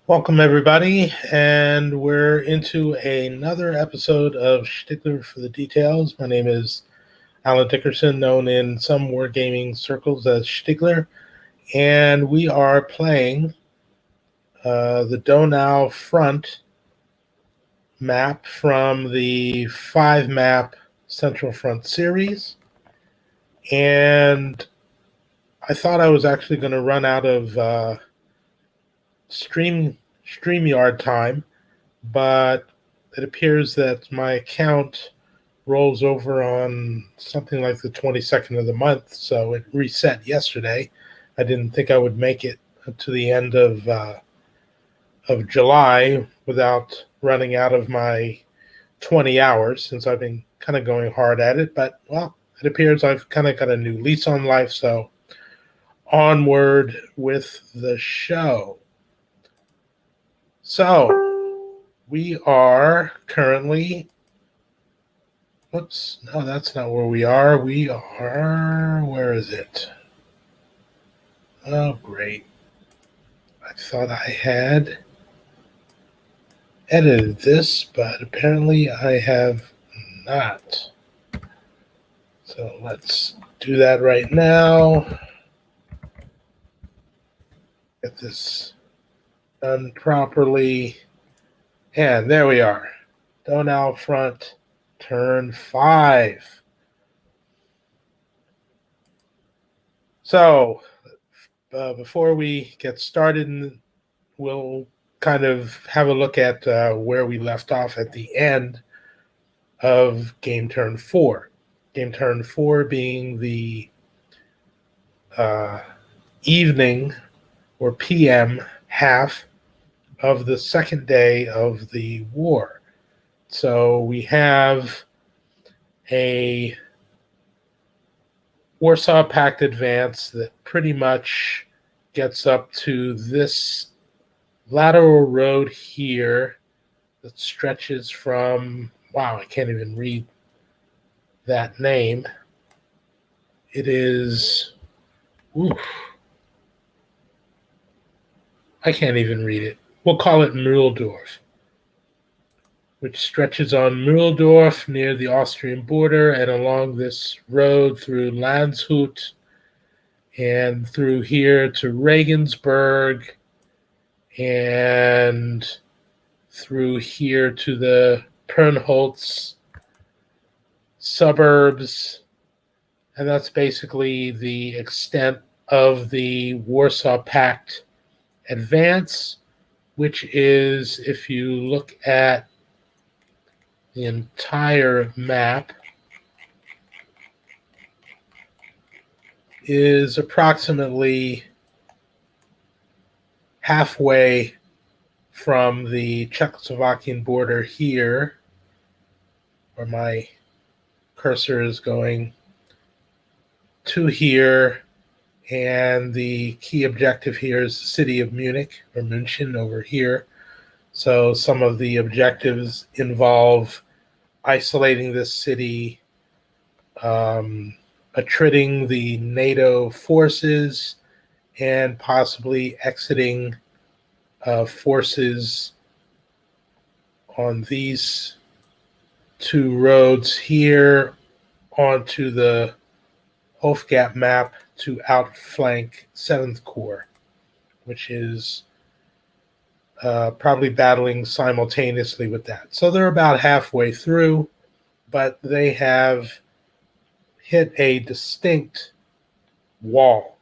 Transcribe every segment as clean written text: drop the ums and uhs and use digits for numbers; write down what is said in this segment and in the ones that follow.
Welcome, everybody, and we're into another episode of Stiglr for the Details. My name is Alan Dickerson, known in some wargaming circles as Stiglr, and we are playing the Donau front map from the 5-map Central Front series. And I thought I was actually going to run out of StreamYard time, but it appears that my account rolls over on something like the 22nd of the month, so it reset yesterday. I didn't think I would make it to the end of July without running out of my 20 hours, since I've been kind of going hard at it. But, well, it appears I've kind of got a new lease on life, so onward with the show. So, we are currently... Whoops, no, that's not where we are. We are... Where is it? Oh, great. I thought I had edited this, but apparently I have not. So let's do that right now. Get this done properly. And there we are. Donau front, turn 5. So, before we get started, we'll kind of have a look at where we left off at the end of game turn 4. Game turn 4 being the evening or PM half of the second day of the war. So we have a Warsaw Pact advance that pretty much gets up to this lateral road here that stretches from, wow, I can't even read that name. It is, oof, I can't even read it. We'll call it Mühldorf, which stretches on Mühldorf near the Austrian border and along this road through Landshut and through here to Regensburg and through here to the Pernholz suburbs. And that's basically the extent of the Warsaw Pact advance, which is, if you look at the entire map, is approximately halfway from the Czechoslovakian border here, where my cursor is going, to here. And the key objective here is the city of Munich, or München over here. So some of the objectives involve isolating this city, attriting the NATO forces, and possibly exiting forces on these two roads here onto the Hofgap map to outflank 7th Corps, which is probably battling simultaneously with that. So they're about halfway through, but they have hit a distinct wall.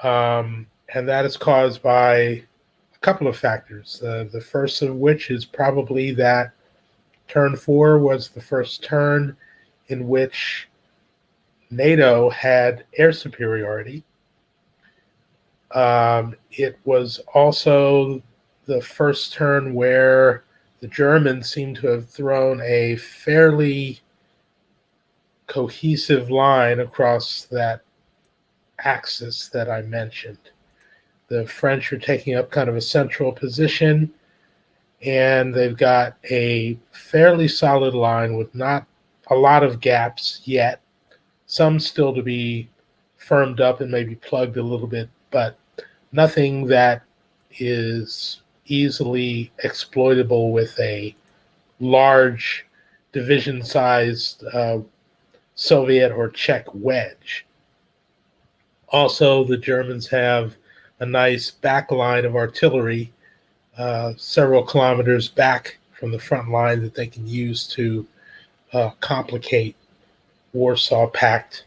And that is caused by a couple of factors. The first of which is probably that turn 4 was the first turn in which NATO had air superiority. It was also the first turn where the Germans seem to have thrown a fairly cohesive line across that axis that I mentioned. The French are taking up kind of a central position, and they've got a fairly solid line with not a lot of gaps yet. Some still to be firmed up and maybe plugged a little bit, but nothing that is easily exploitable with a large division-sized Soviet or Czech wedge. Also, the Germans have a nice back line of artillery several kilometers back from the front line that they can use to complicate Warsaw Pact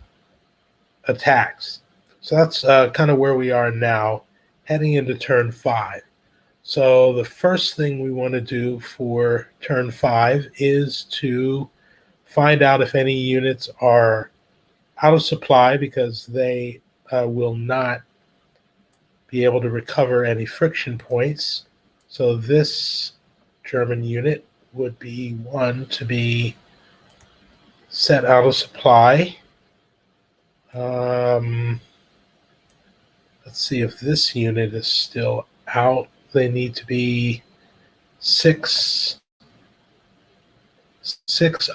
attacks. So that's kind of where we are now, heading into turn 5. So the first thing we want to do for turn 5 is to find out if any units are out of supply, because they will not be able to recover any friction points. So this German unit would be one to be set out of supply. Let's see if this unit is still out. They need to be six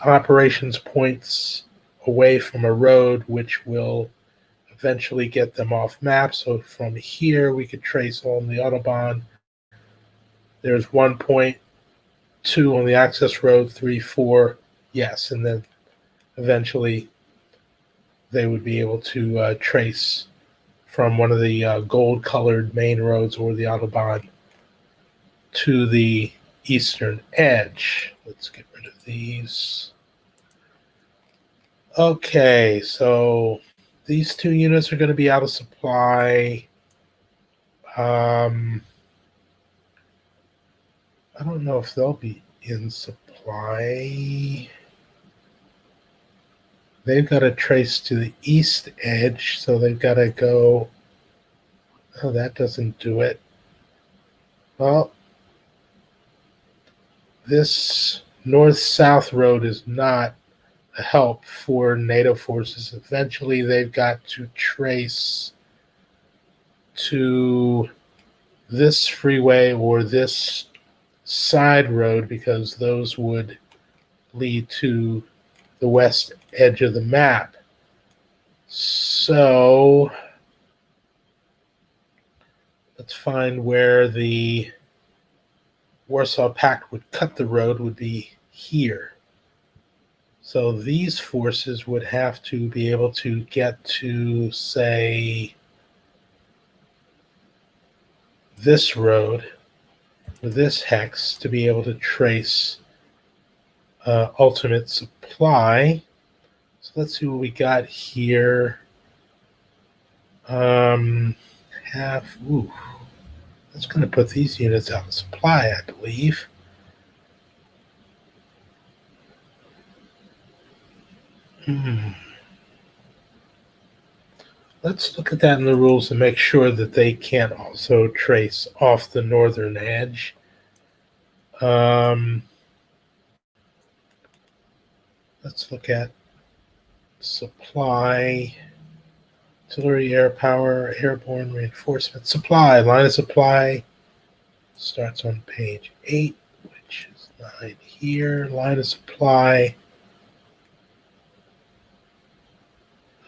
operations points away from a road, which will eventually get them off map. So from here, we could trace on the Autobahn. There's 1.2 on the access road, 3, 4, yes, and then eventually they would be able to trace from one of the gold-colored main roads or the Autobahn to the eastern edge. Let's get rid of these. Okay, so these two units are going to be out of supply. I don't know if they'll be in supply. They've got to trace to the east edge, so they've got to go. Oh, that doesn't do it. Well, this north-south road is not a help for NATO forces. Eventually, they've got to trace to this freeway or this side road, because those would lead to the west edge of the map. So let's find where the Warsaw Pact would cut the road, would be here. So these forces would have to be able to get to, say, this road, or this hex, to be able to trace ultimate supply. So let's see what we got here. That's going to put these units out of supply, I believe. Let's look at that in the rules and make sure that they can't also trace off the northern edge. Let's look at supply, artillery, air power, airborne reinforcement, supply. Line of supply starts on page 8, which is 9 here. Line of supply.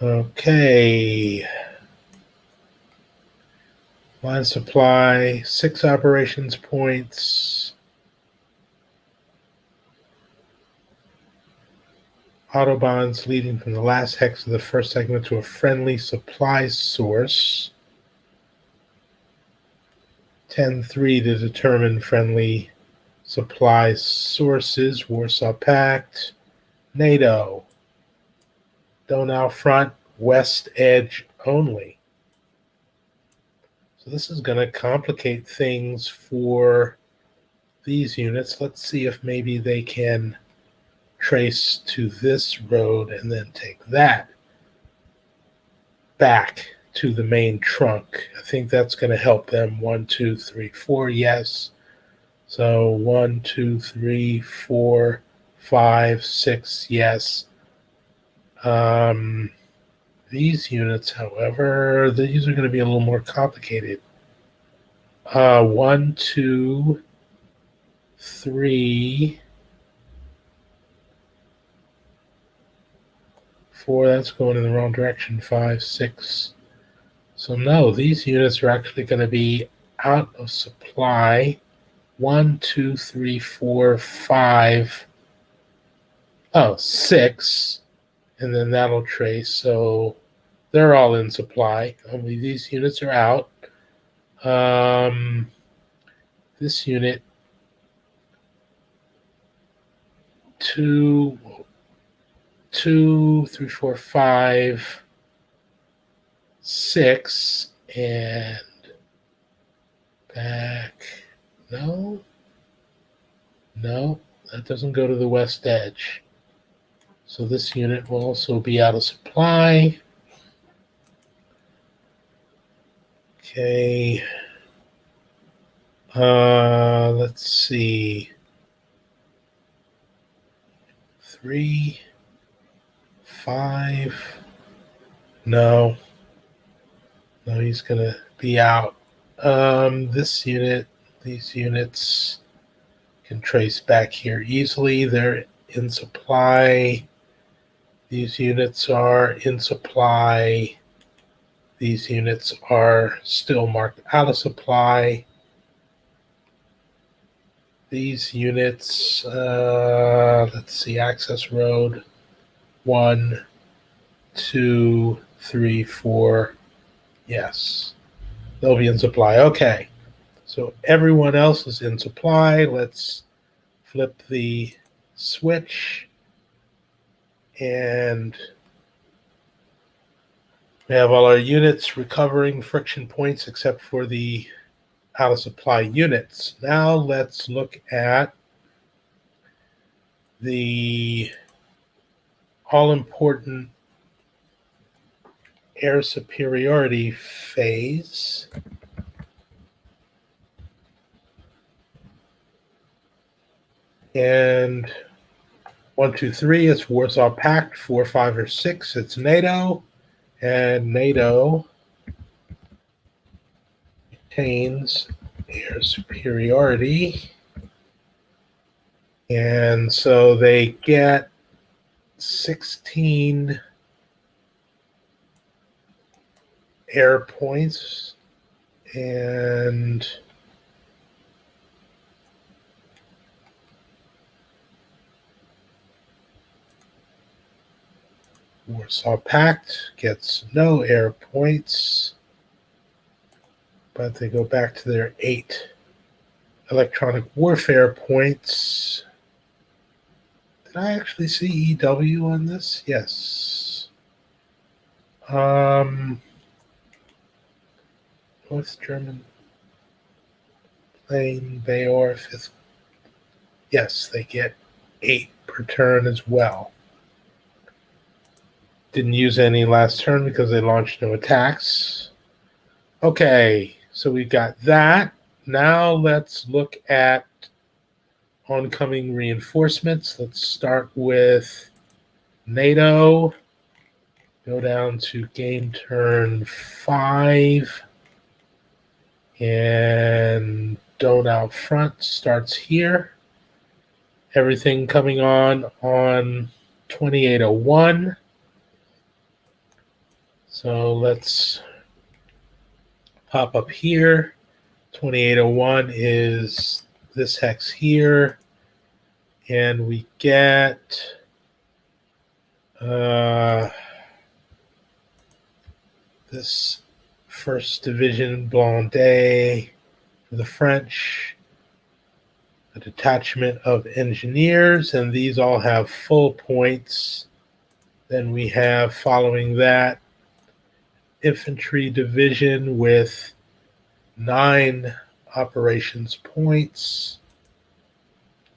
Okay. Line of supply, 6 operations points. Autobahns leading from the last hex of the first segment to a friendly supply source. 10-3 to determine friendly supply sources. Warsaw Pact. NATO. Donau front, west edge only. So this is going to complicate things for these units. Let's see if maybe they can trace to this road and then take that back to the main trunk. I think that's going to help them. 1, 2, 3, 4, yes. So 1, 2, 3, 4, 5, 6, yes. These units, however, these are going to be a little more complicated. 1, 2, 3, 4, that's going in the wrong direction. 5, 6. So no, these units are actually going to be out of supply. 1, 2, 3, 4, 5. Oh, 6. And then that'll trace. So they're all in supply. Only these units are out. This unit, 2, 2, 3, 4, 5, 6, and back. No, that doesn't go to the west edge. So this unit will also be out of supply. Okay. Let's see. 3, 5. No, he's gonna be out. This unit, these units can trace back here easily. They're in supply. These units are in supply. These units are still marked out of supply. These units, let's see, access road 1, 2, 3, 4. Yes, they'll be in supply. Okay, so everyone else is in supply. Let's flip the switch, and we have all our units recovering friction points except for the out of supply units. Now let's look at the all-important air superiority phase. And 1, 2, 3, it's Warsaw Pact. 4, 5, or 6, it's NATO. And NATO maintains air superiority. And so they get 16 air points, and Warsaw Pact gets no air points, but they go back to their 8 electronic warfare points. Did I actually see EW on this? Yes. North German plane, Bayor, 5th. Yes, they get 8 per turn as well. Didn't use any last turn because they launched no attacks. Okay, so we've got that. Now let's look at oncoming reinforcements. Let's start with NATO. Go down to game turn 5. And Donau front starts here. Everything coming on 2801. So let's pop up here. 2801 is this hex here. And we get this 1st Division Blindé for the French, a detachment of engineers, and these all have full points. Then we have, following that, infantry division with 9 operations points.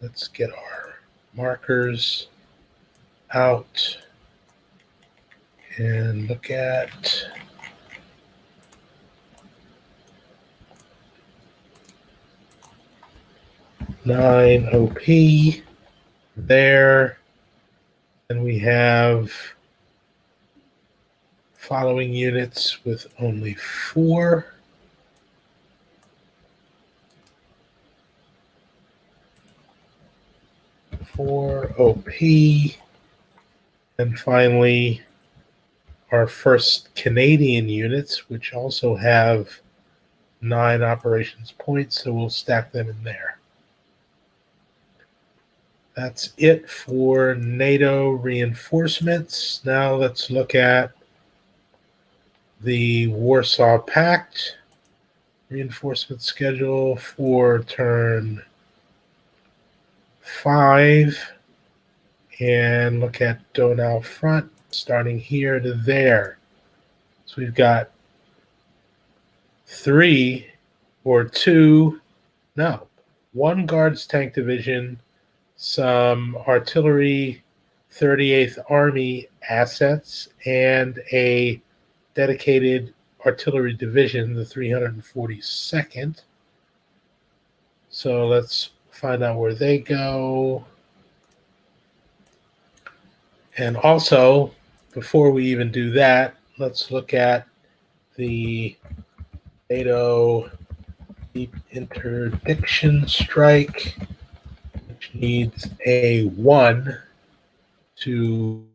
Let's get our markers out and look at nine OP there. And we have following units with only 4. OP. And finally, our 1st Canadian units, which also have 9 operations points, so we'll stack them in there. That's it for NATO reinforcements. Now let's look at the Warsaw Pact reinforcement schedule for turn 5 and look at Donau front starting here to there. So we've got 1 Guards Tank Division, some artillery 38th Army assets, and a dedicated artillery division, the 342nd. So let's find out where they go. And also, before we even do that, let's look at the NATO deep interdiction strike, which needs a 1 to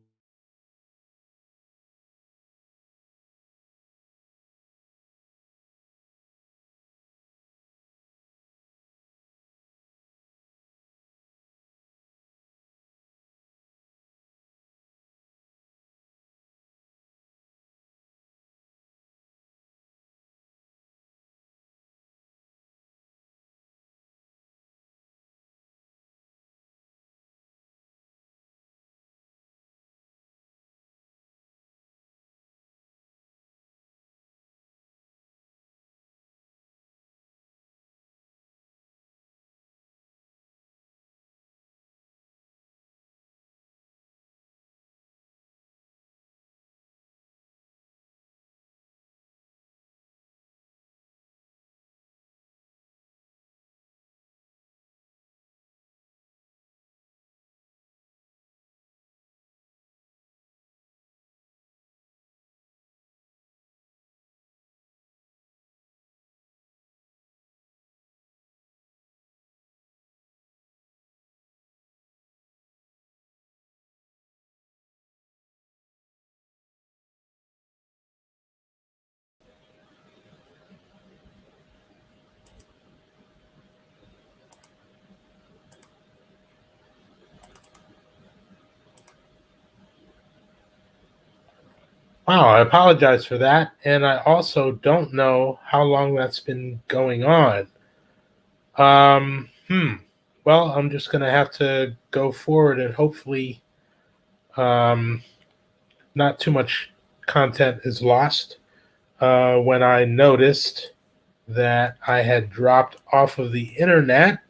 Wow, I apologize for that. And I also don't know how long that's been going on. Um, hmm. Well, I'm just going to have to go forward and hopefully not too much content is lost. When I noticed that I had dropped off of the internet,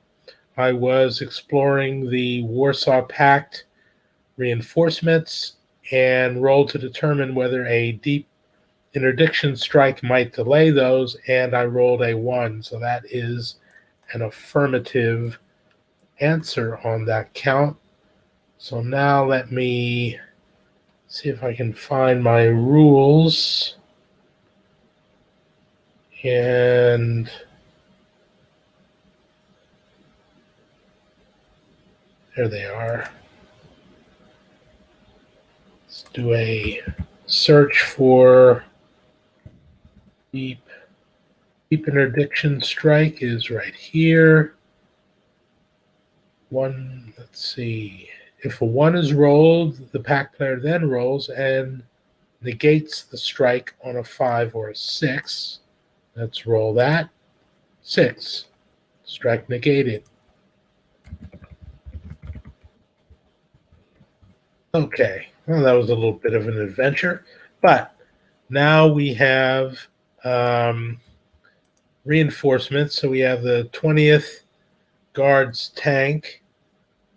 I was exploring the Warsaw Pact reinforcements and rolled to determine whether a deep interdiction strike might delay those, and I rolled a 1. So that is an affirmative answer on that count. So now let me see if I can find my rules. And there they are. Let's do a search for deep interdiction strike is right here. 1, let's see. If a 1 is rolled, the pack player then rolls and negates the strike on a 5 or a 6. Let's roll that. 6. Strike negated. Okay. Well, that was a little bit of an adventure. But now we have reinforcements. So we have the 20th Guards tank,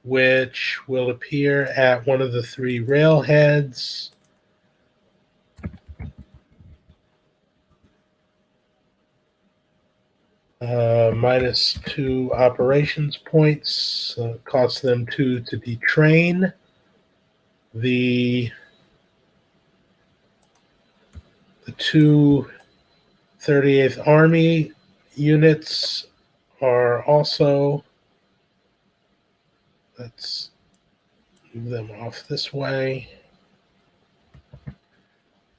which will appear at one of the 3 railheads. -2 operations points, costs them 2 to detrain. The 2 38th Army units are also, let's move them off this way.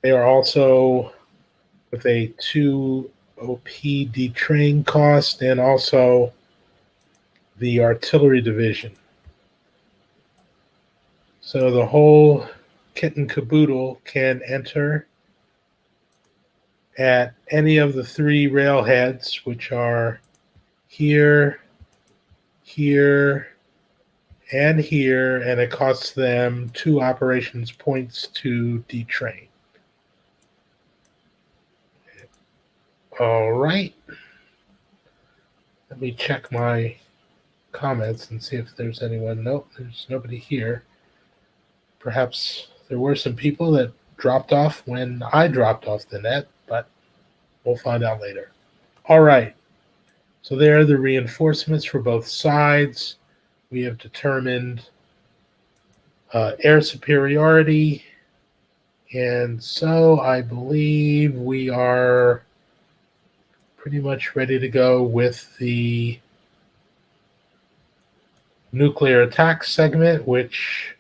They are also with a 2 OP detrain cost, and also the artillery division. So the whole kit and caboodle can enter at any of the three railheads, which are here, here, and here, and it costs them 2 operations points to detrain. All right. Let me check my comments and see if there's anyone. Nope, there's nobody here. Perhaps there were some people that dropped off when I dropped off the net, but we'll find out later. All right. So there are the reinforcements for both sides. We have determined air superiority. And so I believe we are pretty much ready to go with the nuclear attack segment, which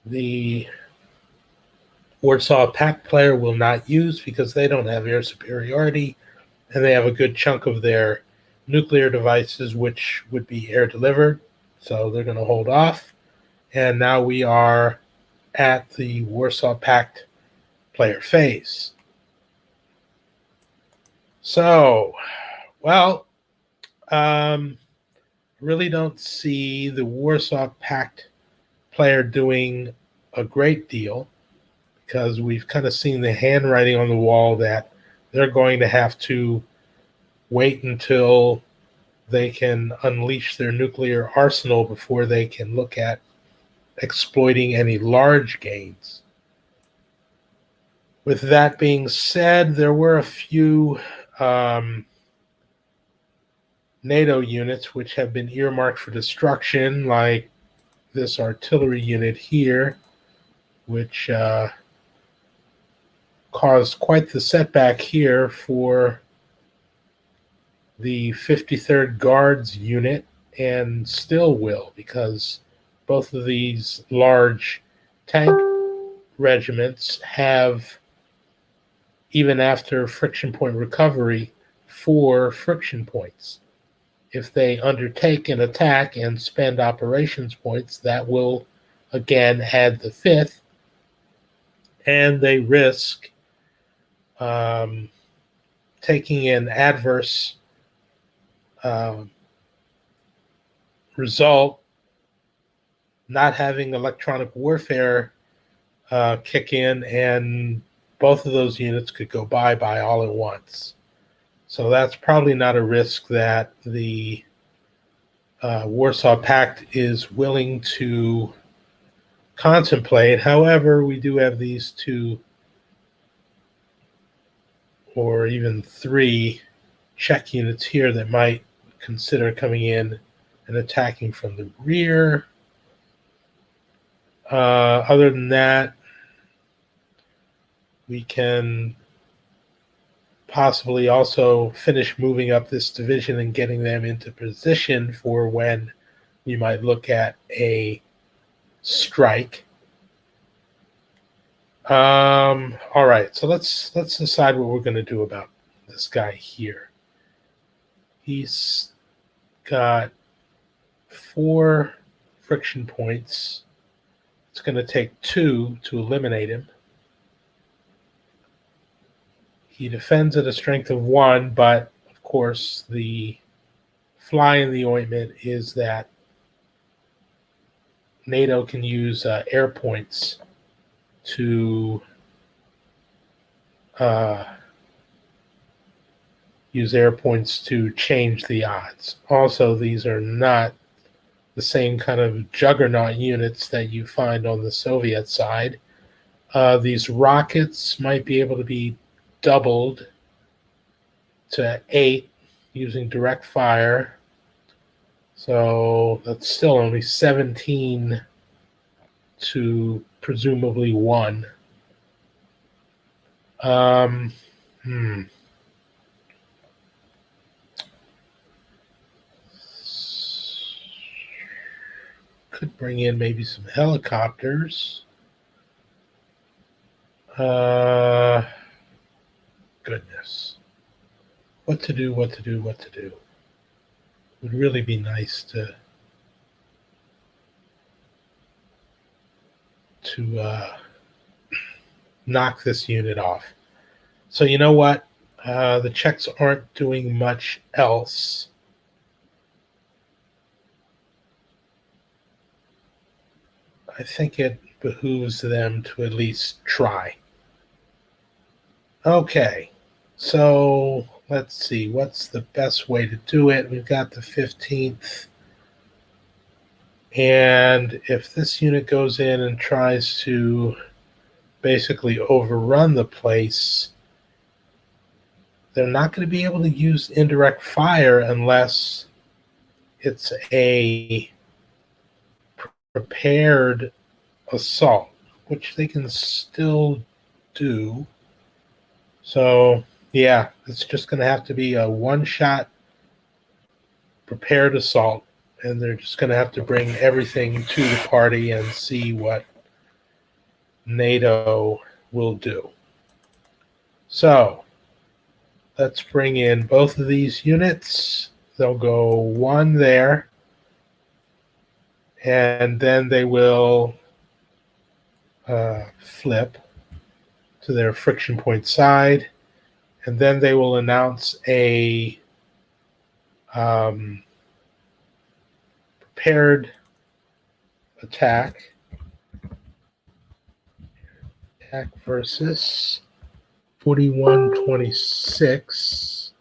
the Warsaw Pact player will not use because they don't have air superiority, and they have a good chunk of their nuclear devices which would be air delivered, so they're going to hold off. And now we are at the Warsaw Pact player phase. So, well, really don't see the Warsaw Pact player doing a great deal because we've kind of seen the handwriting on the wall that they're going to have to wait until they can unleash their nuclear arsenal before they can look at exploiting any large gains. With that being said, there were a few NATO units which have been earmarked for destruction, like this artillery unit here, which caused quite the setback here for the 53rd Guards unit, and still will, because both of these large tank regiments have, even after friction point recovery, 4 friction points. If they undertake an attack and spend operations points, that will again add the 5th, and they risk taking an adverse result, not having electronic warfare kick in, and both of those units could go bye-bye all at once. So that's probably not a risk that the Warsaw Pact is willing to contemplate. However, we do have these 2 or even 3 Czech units here that might consider coming in and attacking from the rear. Other than that, we can possibly also finish moving up this division and getting them into position for when we might look at a strike. All right, so let's decide what we're going to do about this guy here. He's got 4 friction points. It's going to take 2 to eliminate him. He defends at a strength of 1, but of course the fly in the ointment is that NATO can use air points to change the odds. Also, these are not the same kind of juggernaut units that you find on the Soviet side. These rockets might be able to be doubled to 8 using direct fire. So that's still only 17 to presumably 1. Could bring in maybe some helicopters. Goodness. What to do. Would really be nice to to knock this unit off. So you know what? The Czechs aren't doing much else. I think it behooves them to at least try. Okay, so let's see. What's the best way to do it? We've got the 15th. And if this unit goes in and tries to basically overrun the place, they're not going to be able to use indirect fire unless it's a prepared assault, which they can still do. So, yeah, it's just going to have to be a one-shot prepared assault, and they're just going to have to bring everything to the party and see what NATO will do. So, let's bring in both of these units. They'll go one there, and then they will flip to their friction point side, and then they will announce a prepared attack versus 4126.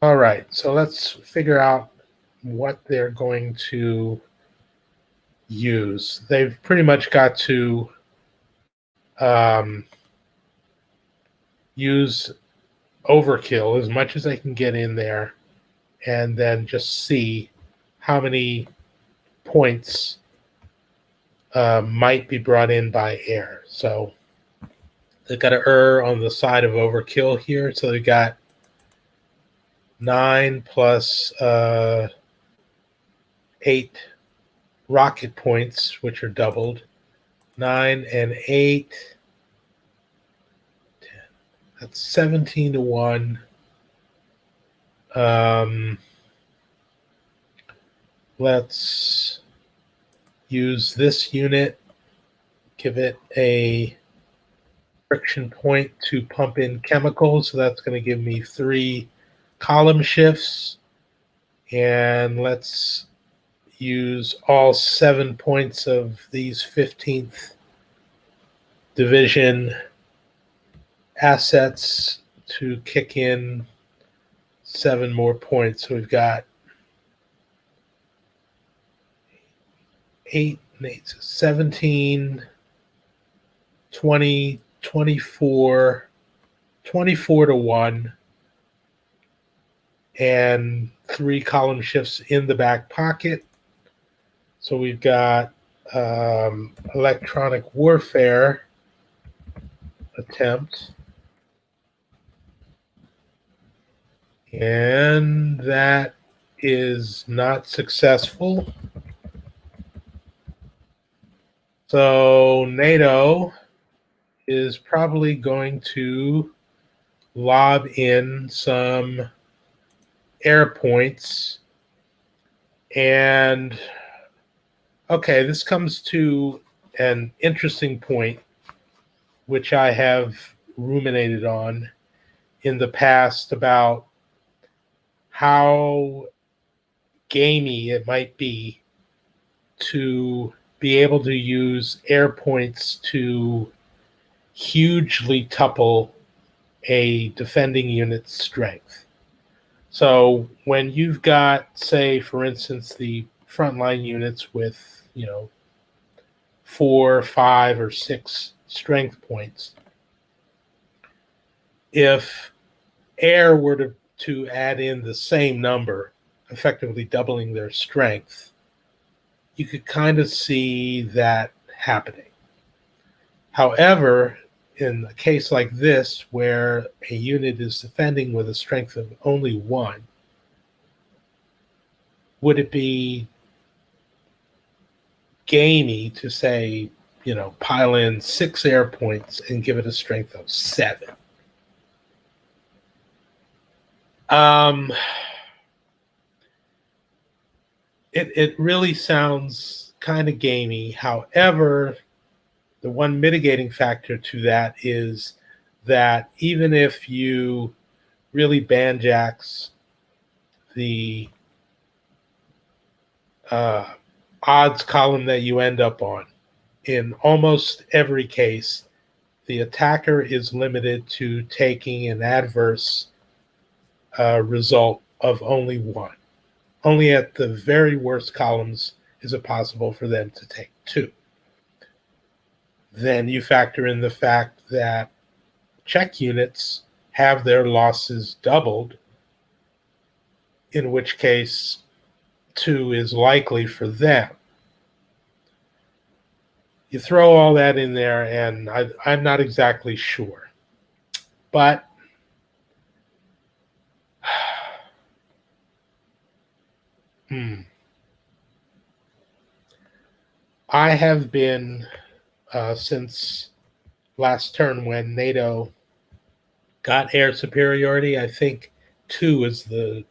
All right, so let's figure out what they're going to use. They've pretty much got to use overkill as much as they can get in there, and then just see how many points might be brought in by air. So they've got to err on the side of overkill here. So they've got 9 plus 8 rocket points, which are doubled. 9 and 8. 10. That's 17 to 1. Let's use this unit, give it a friction point to pump in chemicals. So that's going to give me 3 column shifts. And let's use all 7 points of these 15th Division assets to kick in 7 more points. So we've got 8 and 8, so 17, 20, 24, 24 to 1, and 3 column shifts in the back pocket. So we've got electronic warfare attempt, and that is not successful. So NATO is probably going to lob in some air points. And okay, this comes to an interesting point, which I have ruminated on in the past about how gamey it might be to be able to use air points to hugely tuple a defending unit's strength. So when you've got, say, for instance, the frontline units with, 4, 5, or 6 strength points, if air were to add in the same number, effectively doubling their strength, you could kind of see that happening. However, in a case like this, where a unit is defending with a strength of only 1, would it be gamey to say, pile in 6 air points and give it a strength of 7? it really sounds kind of gamey. However, the one mitigating factor to that is that even if you really banjacks the uh, odds column that you end up on, in almost every case, the attacker is limited to taking an adverse result of only one. Only at the very worst columns is it possible for them to take two. Then you factor in the fact that check units have their losses doubled, in which case two is likely for them. You throw all that in there, and I'm not exactly sure. But I have been, since last turn when NATO got air superiority, I think two is the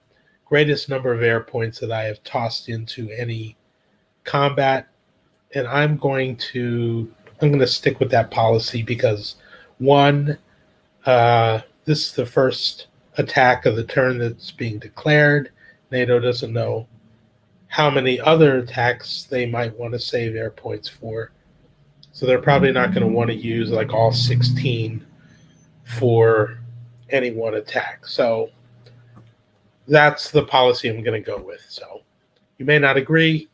greatest number of air points that I have tossed into any combat. And I'm going to stick with that policy because one, this is the first attack of the turn that's being declared. NATO doesn't know how many other attacks they might want to save air points for. So they're probably not going to want to use like all 16 for any one attack. So that's the policy I'm going to go with. So you may not agree.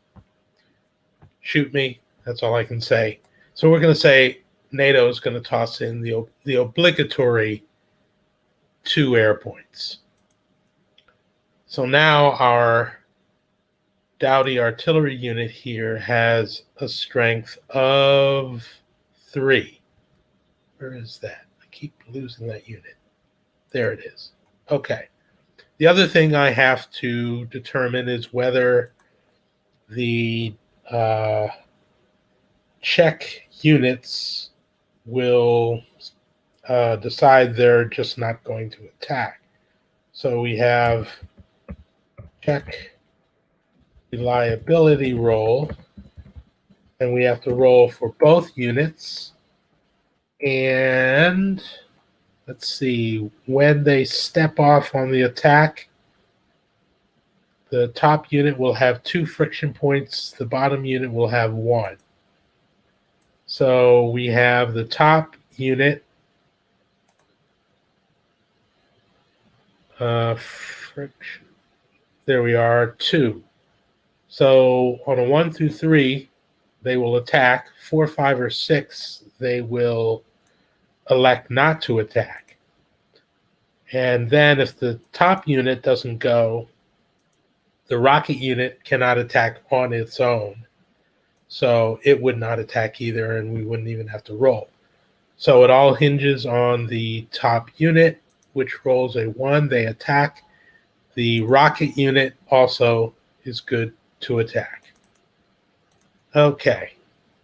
Shoot me. That's all I can say. So we're going to say NATO is going to toss in the obligatory 2 air points. So now our Dowdy artillery unit here has a strength of 3. Where is that? I keep losing that unit. There it is. Okay. The other thing I have to determine is whether the Czech units will decide they're just not going to attack. So we have Czech reliability roll, and we have to roll for both units. And let's see, when they step off on the attack, the top unit will have 2 friction points, the bottom unit will have 1. So we have the top unit friction. There we are, 2. So on a 1 through 3, they will attack. 4, 5, or 6, they will elect not to attack. And then if the top unit doesn't go, the rocket unit cannot attack on its own. So it would not attack either, and we wouldn't even have to roll. So it all hinges on the top unit, which rolls a 1. They attack. The rocket unit also is good to attack. Okay.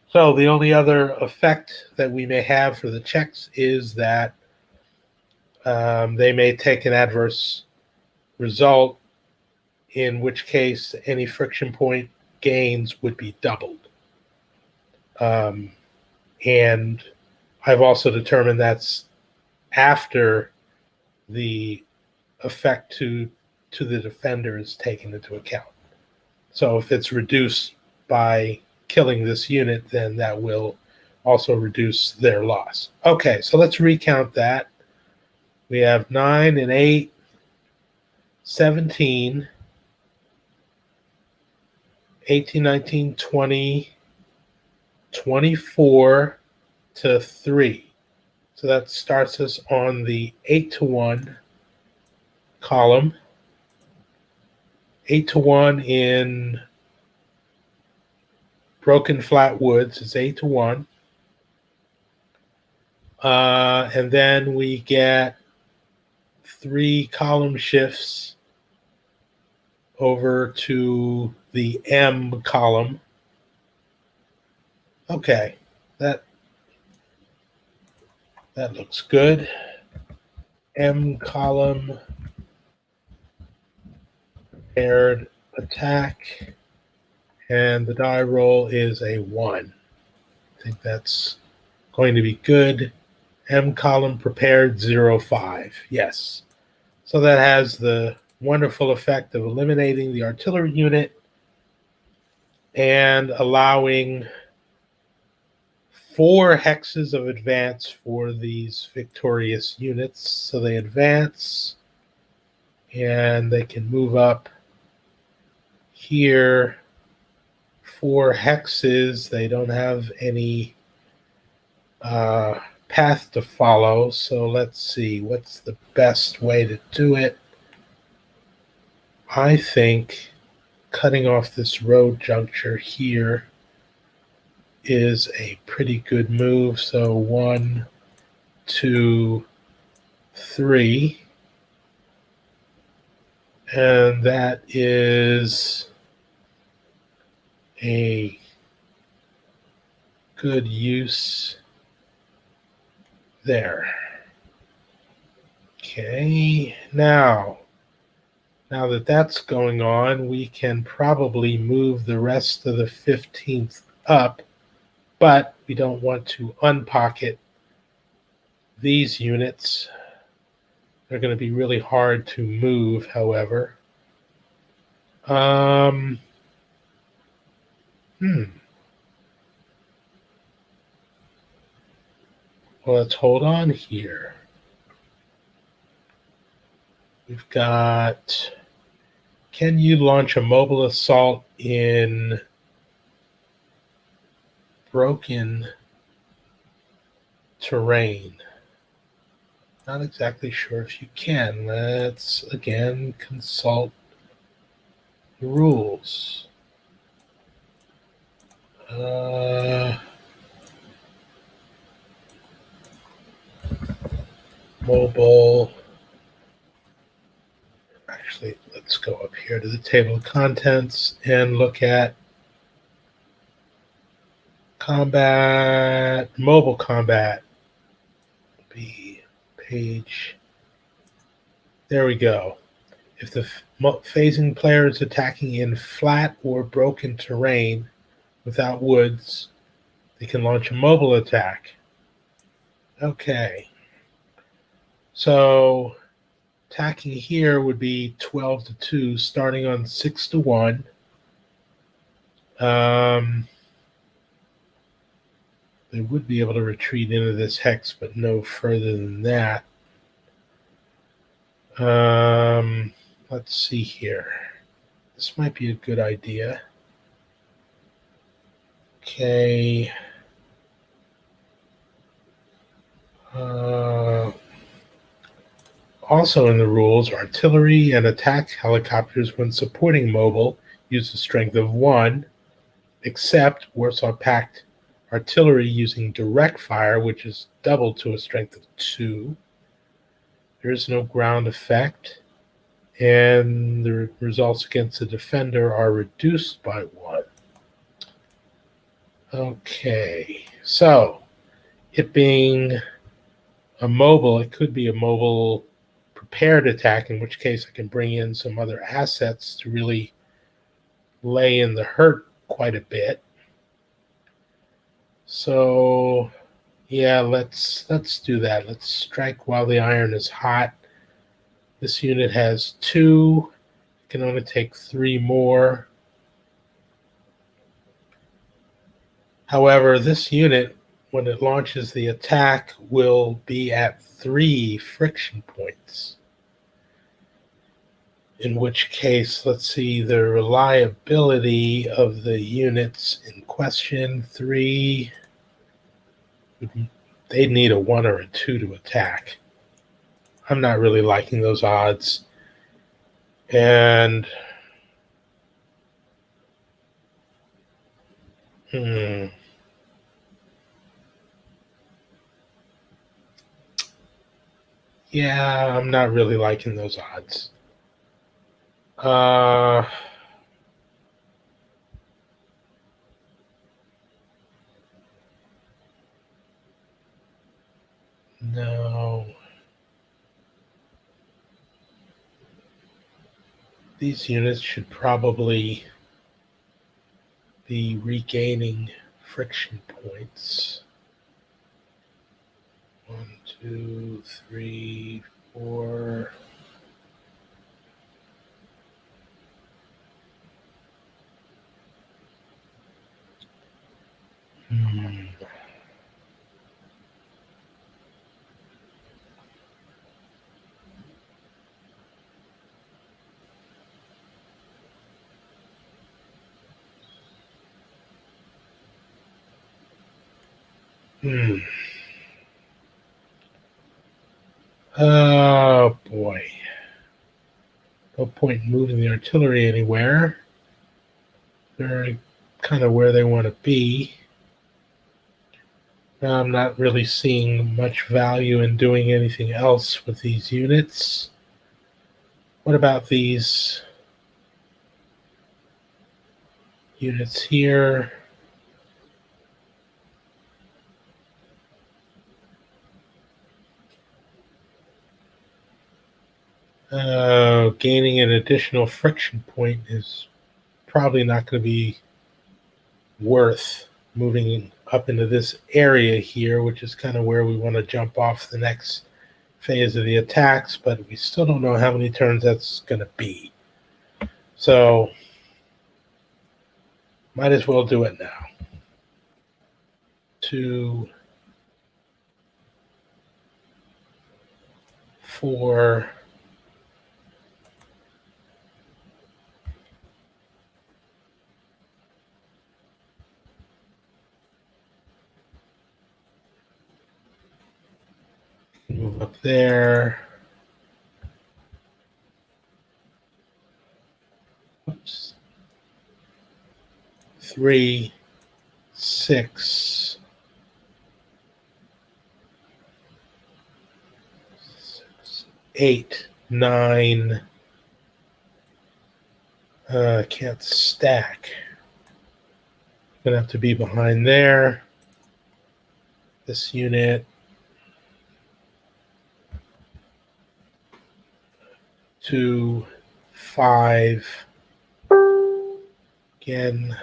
So the only other effect that we may have for the Czechs is that they may take an adverse result, in which case any friction point gains would be doubled. And I've also determined that's after the effect to the defender is taken into account. So if it's reduced by killing this unit, then that will also reduce their loss. Okay, so let's recount that. We have 9 and 8, 17, 18, 19, 20, 24 to 3. So that starts us on the 8-to-1 column. 8-to-1 in Broken Flat Woods is 8-to-1. And then we get 3 column shifts over to the M column. Okay, that looks good. M column, prepared attack. And the die roll is a 1. I think that's going to be good. M column prepared 05. Yes. So that has the wonderful effect of eliminating the artillery unit and allowing 4 hexes of advance for these victorious units. So they advance and they can move up here 4 hexes. They don't have any path to follow. So let's see what's the best way to do it. I think cutting off this road juncture here is a pretty good move. So 1, 2, 3. And that is a good use there. Okay, now that that's going on, we can probably move the rest of the 15th up, but we don't want to unpocket these units. They're going to be really hard to move, however. Well, let's hold on here. We've got, can you launch a mobile assault in broken terrain? Not exactly sure if you can. Let's again consult the rules. Mobile. Actually, let's go up here to the table of contents and look at combat, mobile combat. B page. There we go. If the phasing player is attacking in flat or broken terrain without woods, they can launch a mobile attack. Okay. So attacking here would be 12-2, starting on 6-1. They would be able to retreat into this hex, but no further than that. Let's see here. This might be a good idea. Okay. Also in the rules, artillery and attack helicopters, when supporting mobile, use a strength of 1, except Warsaw Pact artillery using direct fire, which is doubled to a strength of 2. There is no ground effect, and the results against the defender are reduced by 1. Okay, so it being a mobile, it could be a mobile prepared attack, in which case I can bring in some other assets to really lay in the hurt quite a bit. So yeah, let's do that. Let's strike while the iron is hot. This unit has 2. It can only take 3 more. However, this unit, when it launches the attack, will be at 3 friction points. In which case, let's see, the reliability of the units in question, 3, they'd need a 1 or a 2 to attack. I'm not really liking those odds. And yeah, I'm not really liking those odds. No. These units should probably be regaining friction points. 1, 2, 3, 4. Oh boy. No point in moving the artillery anywhere. They're kind of where they want to be. Now I'm not really seeing much value in doing anything else with these units. What about these units here? Gaining an additional friction point is probably not going to be worth moving up into this area here, which is kind of where we want to jump off the next phase of the attacks, but we still don't know how many turns that's going to be. So might as well do it now. 2, 4. Move up there. Oops. 3, 6, 8, 9. Can't stack. Gonna have to be behind there. This unit. 2, 5. Again,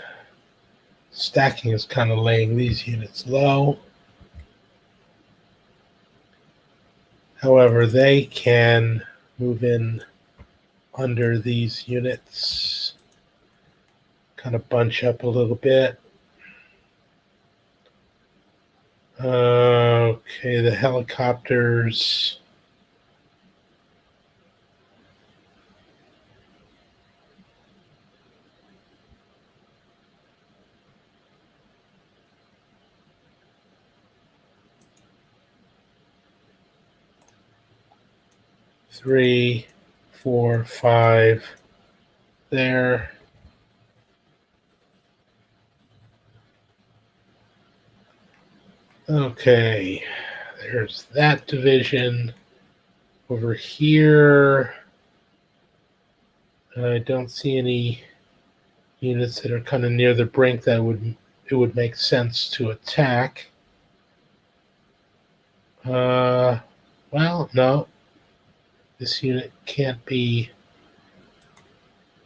stacking is kind of laying these units low. However, they can move in under these units, kind of bunch up a little bit. Okay, the helicopters. Three, 4, 5 there. Okay, there's that division. Over here, I don't see any units that are kind of near the brink that it would make sense to attack. Well, no. This unit can't be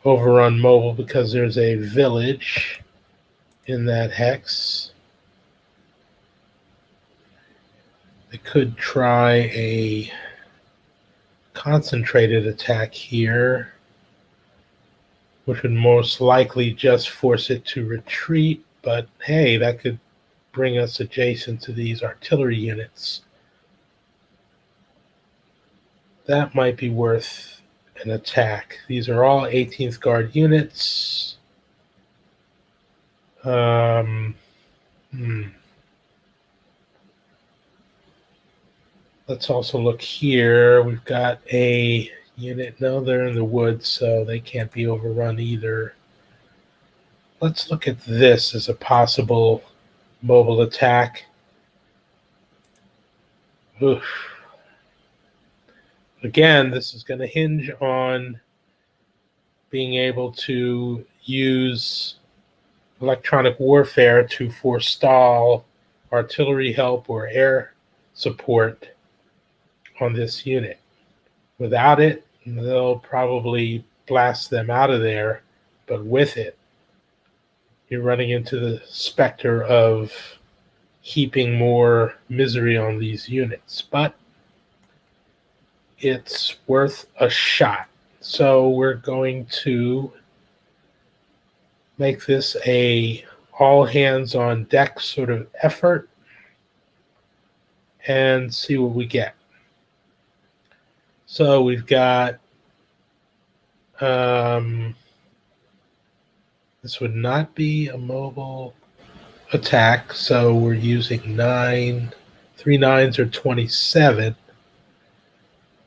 overrun mobile because there's a village in that hex. They could try a concentrated attack here, which would most likely just force it to retreat, but hey, that could bring us adjacent to these artillery units. That might be worth an attack. These are all 18th Guard units. Let's also look here. We've got a unit. No, they're in the woods, so they can't be overrun either. Let's look at this as a possible mobile attack. Oof. Again, this is going to hinge on being able to use electronic warfare to forestall artillery help or air support on this unit. Without it, they'll probably blast them out of there, but with it, you're running into the specter of heaping more misery on these units, but it's worth a shot. So we're going to make this a all hands on deck sort of effort and see what we get. So we've got this would not be a mobile attack, so we're using 3 9s are 27.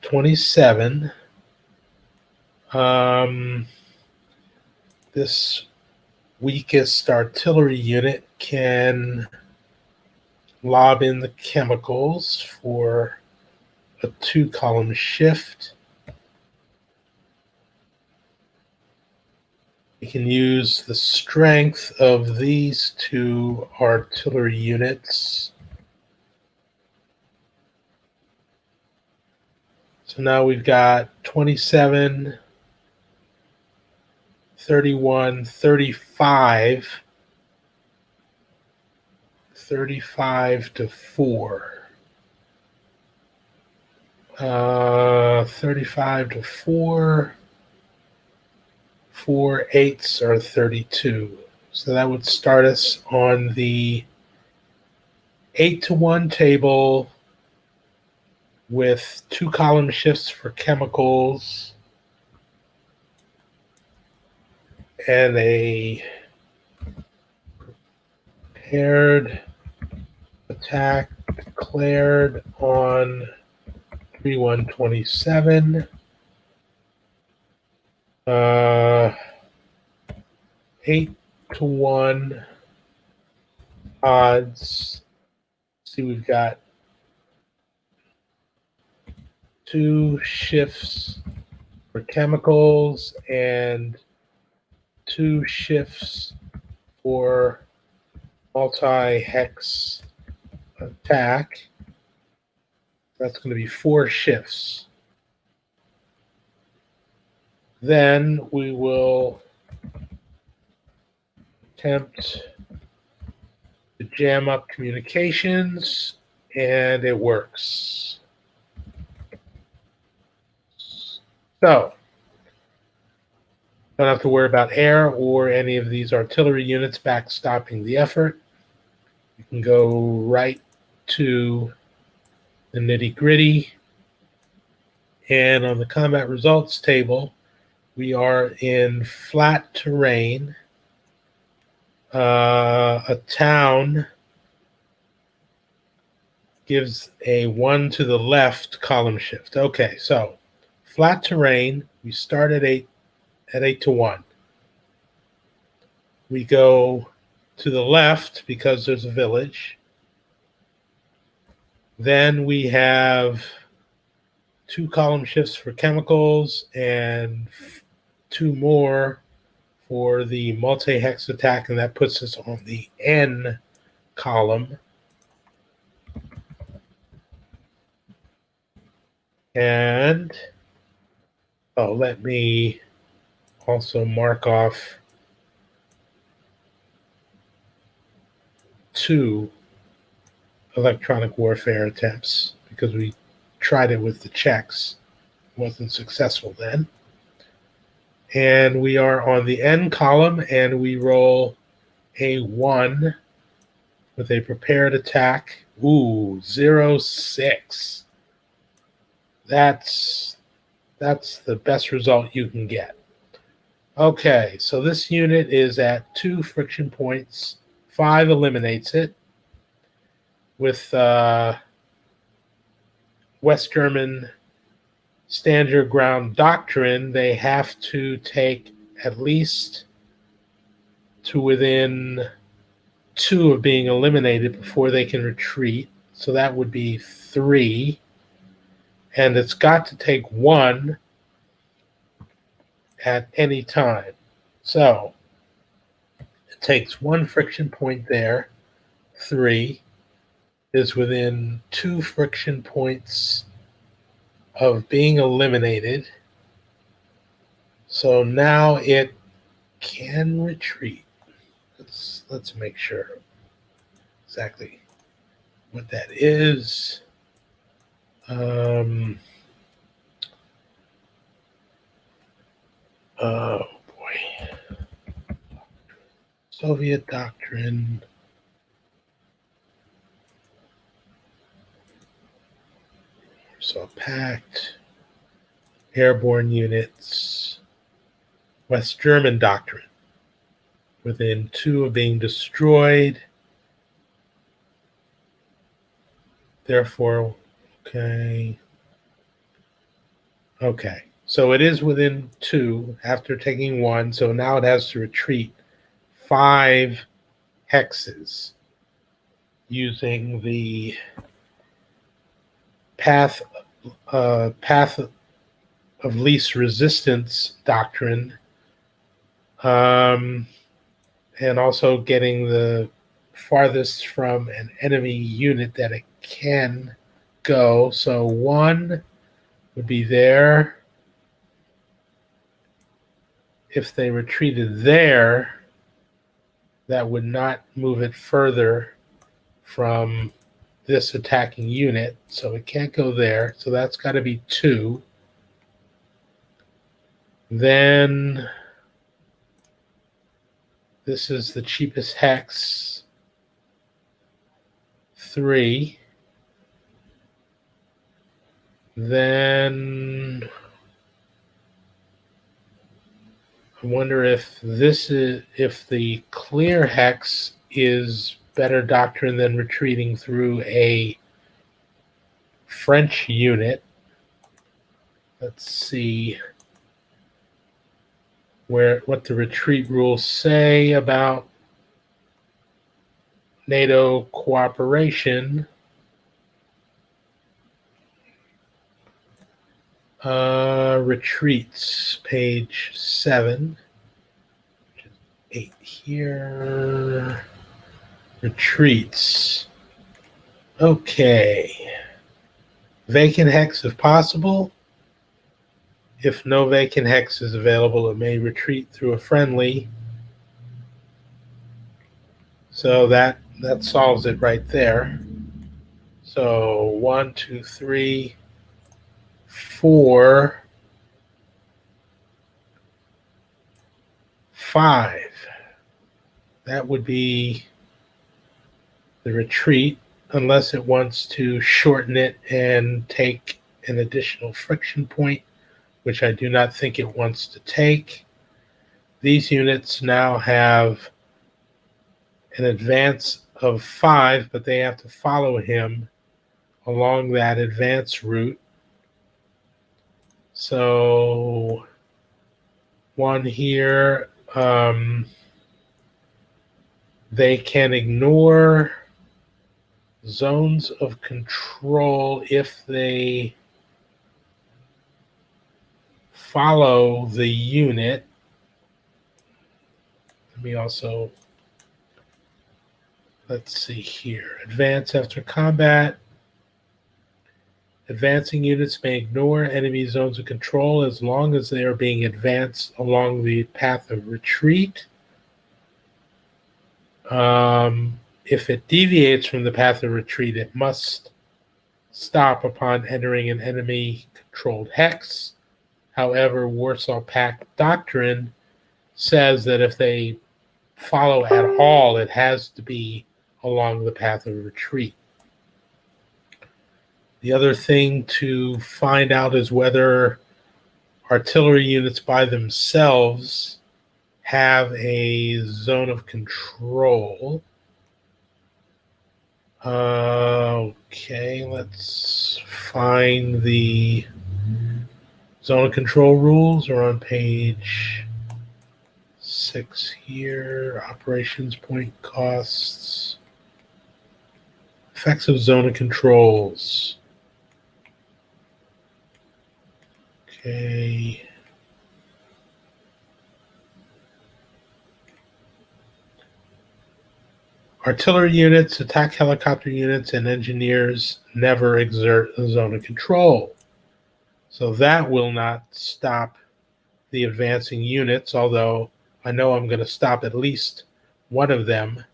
27. This weakest artillery unit can lob in the chemicals for a 2-column shift. We can use the strength of these 2 artillery units. So now we've got 27, 31, 35, 35 to 4. 35 to 4. 4 8s are 32. So that would start us on the 8 to 1 table with 2-column shifts for chemicals and a paired attack declared on 3127. 8 to 1 odds. See, we've got 2 shifts for chemicals and 2 shifts for multi-hex attack. That's going to be 4 shifts. Then we will attempt to jam up communications, and it works. So, don't have to worry about air or any of these artillery units backstopping the effort. You can go right to the nitty-gritty. And on the combat results table, we are in flat terrain. A town gives a 1 to the left column shift. Okay, so flat terrain, we start at 8 to 1. We go to the left because there's a village. Then we have 2 column shifts for chemicals and 2 more for the multi-hex attack, and that puts us on the N column. And let me also mark off 2 electronic warfare attempts because we tried it with the Czechs. Wasn't successful then. And we are on the N column, and we roll a 1 with a prepared attack. Ooh, 0-6. That's the best result you can get. Okay, so this unit is at 2 friction points. 5 eliminates it. With West German stand your ground doctrine, they have to take at least to within 2 of being eliminated before they can retreat. So that would be 3. And it's got to take 1 at any time. So it takes 1 friction point there. 3 is within 2 friction points of being eliminated. So now it can retreat. let's make sure exactly what that is. Oh boy. Soviet doctrine. Warsaw Pact. Airborne units. West German doctrine. Within 2 of being destroyed. Therefore, okay. Okay. So it is within 2 after taking 1. So now it has to retreat 5 hexes using the path of least resistance doctrine, and also getting the farthest from an enemy unit that it can go. So 1 would be there. If they retreated there, that would not move it further from this attacking unit, so it can't go there. So that's got to be 2. Then this is the cheapest hex, 3. Then I wonder if the clear hex is better doctrine than retreating through a French unit. Let's see what the retreat rules say about NATO cooperation. Retreats, page 7. 8 here. Retreats. Okay. Vacant hex if possible. If no vacant hex is available, it may retreat through a friendly. So that solves it right there. So 1, 2, 3, 4, 5. That would be the retreat, unless it wants to shorten it and take an additional friction point, which I do not think it wants to take. These units now have an advance of 5, but they have to follow him along that advance route. So 1 here, they can ignore zones of control if they follow the unit. Let me also, let's see here. Advance after combat. Advancing units may ignore enemy zones of control as long as they are being advanced along the path of retreat. If it deviates from the path of retreat, it must stop upon entering an enemy-controlled hex. However, Warsaw Pact doctrine says that if they follow at all, it has to be along the path of retreat. The other thing to find out is whether artillery units by themselves have a zone of control. Okay, let's find the zone of control rules are on page 6 here. Operations point costs. Effects of zone of controls. Okay. Artillery units, attack helicopter units, and engineers never exert a zone of control. So that will not stop the advancing units, although I know I'm going to stop at least one of them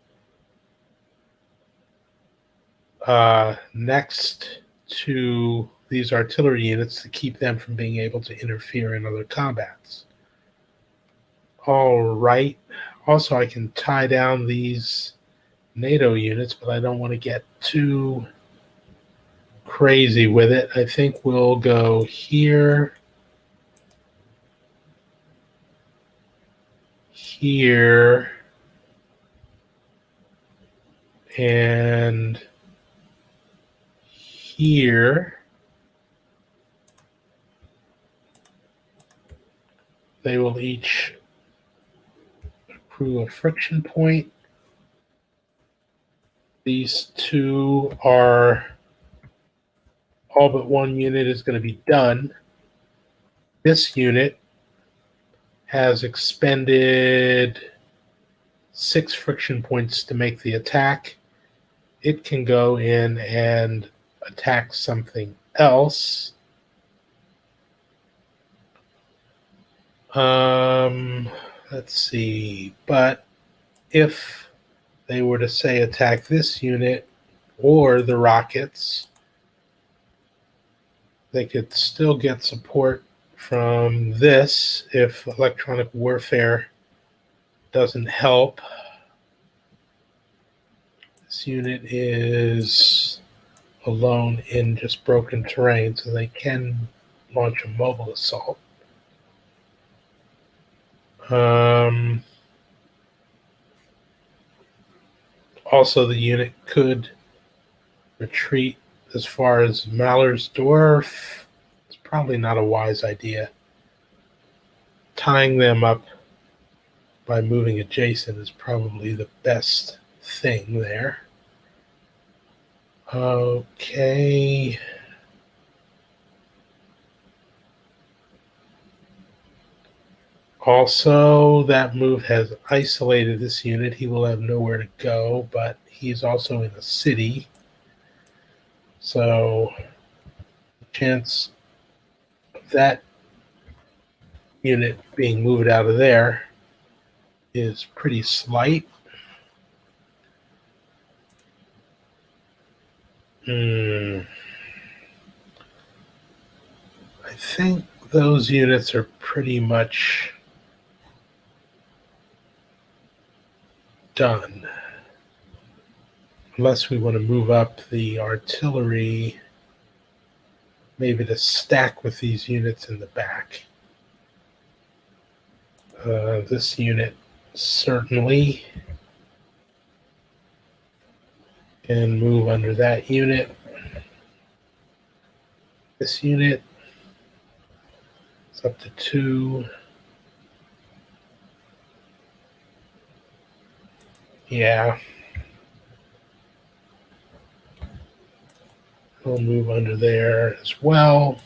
next to these artillery units to keep them from being able to interfere in other combats. All right. Also, I can tie down these NATO units, but I don't want to get too crazy with it. I think we'll go here, here, and here. They will each accrue a friction point. These two are, all but one unit is going to be done. This unit has expended 6 friction points to make the attack. It can go in and attack something else. Let's see. But if they were to say attack this unit or the rockets, they could still get support from this if electronic warfare doesn't help. This unit is alone in just broken terrain, so they can launch a mobile assault. Also, the unit could retreat as far as Mallersdorf. It's probably not a wise idea. Tying them up by moving adjacent is probably the best thing there. Okay. Also, that move has isolated this unit. He will have nowhere to go, but he's also in a city. So, the chance of that unit being moved out of there is pretty slight. I think those units are pretty much done. Unless we want to move up the artillery, maybe to stack with these units in the back. This unit certainly can move under that unit. This unit is up to 2. Yeah. We'll move under there as well.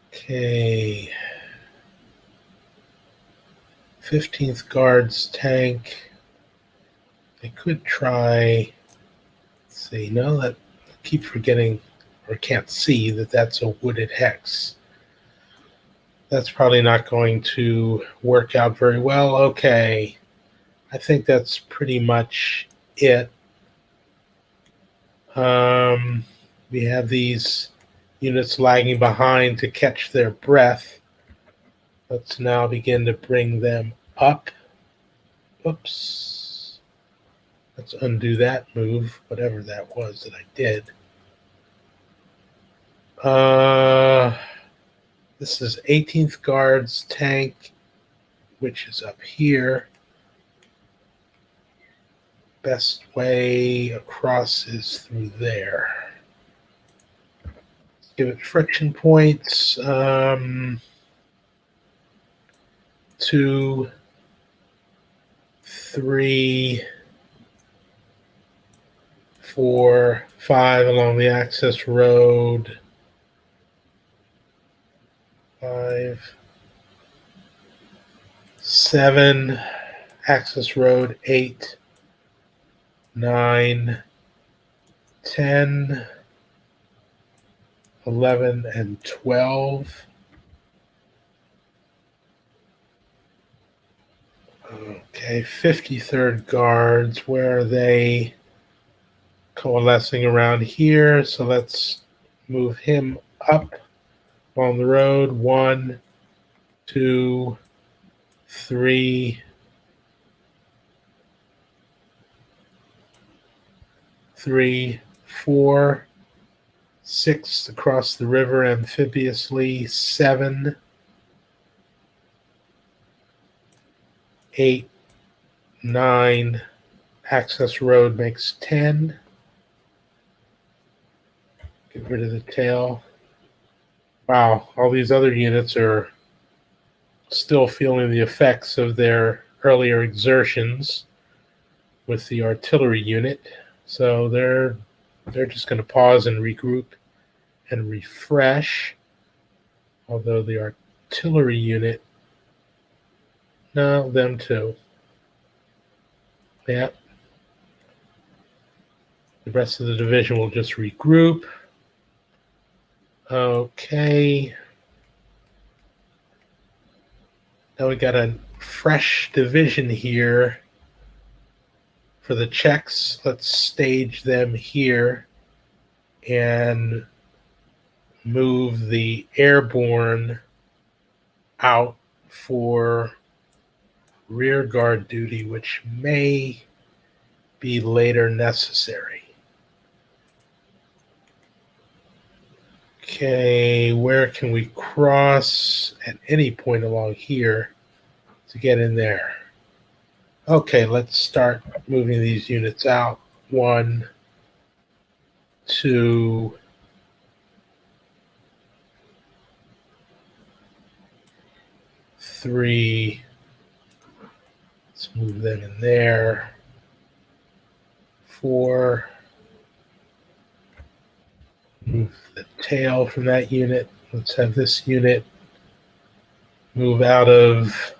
Okay. 15th Guards tank. They could try. Let's see. No, that I keep forgetting or can't see that that's a wooded hex. That's probably not going to work out very well. Okay. I think that's pretty much it. We have these units lagging behind to catch their breath. Let's now begin to bring them up. Oops. Let's undo that move, whatever that was that I did. This is 18th Guards tank, which is up here. Best way across is through there. Let's give it friction points. 2, 3, 4, 5 along the access road. 5, 7, access road 8, 9, 10, 11, and 12. Okay, 53rd Guards, where are they coalescing around here? So let's move him up on the road. 1, 2, 3, 3, 4, 6 across the river amphibiously, 7, 8, 9. Access road makes 10. Get rid of the tail. Wow, all these other units are still feeling the effects of their earlier exertions with the artillery unit. So they're just going to pause and regroup and refresh. Although the artillery unit, no, them too. Yeah. The rest of the division will just regroup. Okay. Now we got a fresh division here for the Czechs. Let's stage them here and move the airborne out for rear guard duty, which may be later necessary. Okay, where can we cross at any point along here to get in there? Okay, let's start moving these units out. 1, 2, 3. Let's move them in there. 4. Move the tail from that unit. Let's have this unit move out of